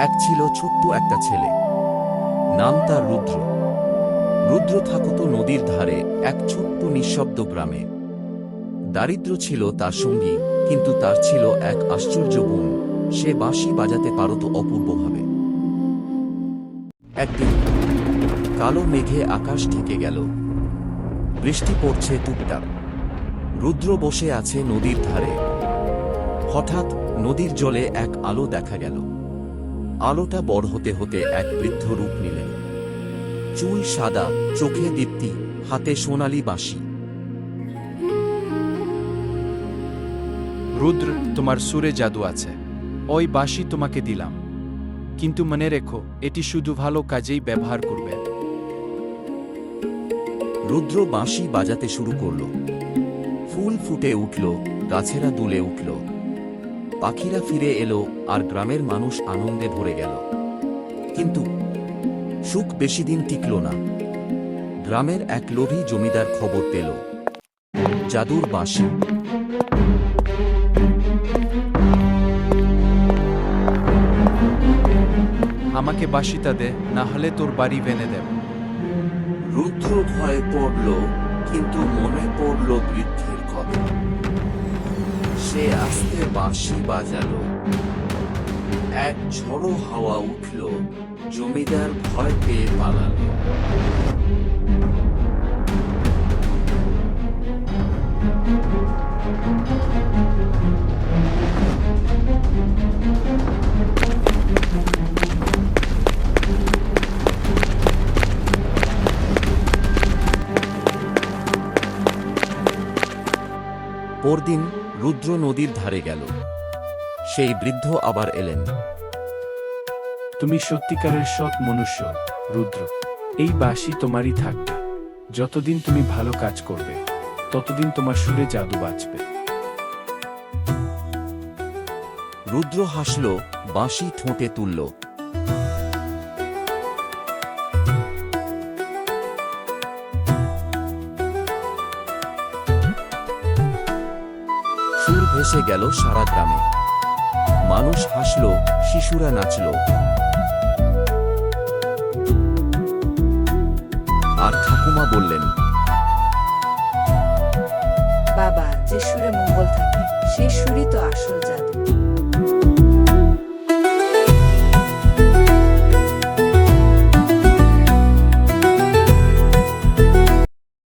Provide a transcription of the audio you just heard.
এক ছিল ছোট্ট একটা ছেলে, নাম তার রুদ্র। রুদ্র থাকত নদীর ধারে এক ছোট্ট নিঃশব্দ গ্রামে। দারিদ্র্য ছিল তার সঙ্গী, কিন্তু তার ছিল এক আশ্চর্য গুণ, সে বাঁশি বাজাতে পারত অপূর্বভাবে। একদিন কালো মেঘে আকাশ ঢেকে গেল, বৃষ্টি পড়ছে টুপটাপ। রুদ্র বসে আছে নদীর ধারে। হঠাৎ নদীর জলে এক আলো দেখা গেল। আলোটা বড় হতে হতে এক বৃদ্ধ রূপ নিলেন। চুল সাদা, চোখে দীপ্তি, হাতে সোনালি বাঁশি। রুদ্র, তোমার সুরে জাদু আছে। ওই বাঁশি তোমাকে দিলাম, কিন্তু মনে রেখো, এটি শুধু ভালো কাজেই ব্যবহার করবে। রুদ্র বাঁশি বাজাতে শুরু করল। ফুল ফুটে উঠল, গাছেরা দুলে উঠল, পাখিরা ফিরে এলো, আর গ্রামের মানুষ আনন্দে ভরে গেল। কিন্তু সুখ বেশি দিন টিকল না। গ্রামের এক লোভী জমিদার খবর পেল, জাদুর বাঁশি। আমাকে বাঁশিটা দে, না হলে তোর বাড়ি ভেঙে দেব। রুদ্র ভয়ে পড়ল, কিন্তু মনে পড়ল বৃদ্ধের কথা। সে আস্তে বাঁশি বাজালো। এক ঝড়ো হাওয়া উঠল, জমিদার ভয় পেয়ে পালালো। পরদিন রুদ্র নদীর ধারে গেল। সেই বৃদ্ধ আবার এলেন। তুমি সত্যিকারের সৎ মনুষ্য, রুদ্র। এই বাঁশি তোমারই থাকবে। যতদিন তুমি ভালো কাজ করবে, ততদিন তোমার সুরে জাদু বাঁচবে। রুদ্র হাসল, বাঁশি ঠোঁটে তুলল। সুর ভেসে গেল সারা গ্রামে। মানুষ হাসল, শিশুরা নাচল, আর ঠাকুমা বললেন, বাবা, যে সুরে মঙ্গল থাকে সেই সুরই তো আসল জাদু।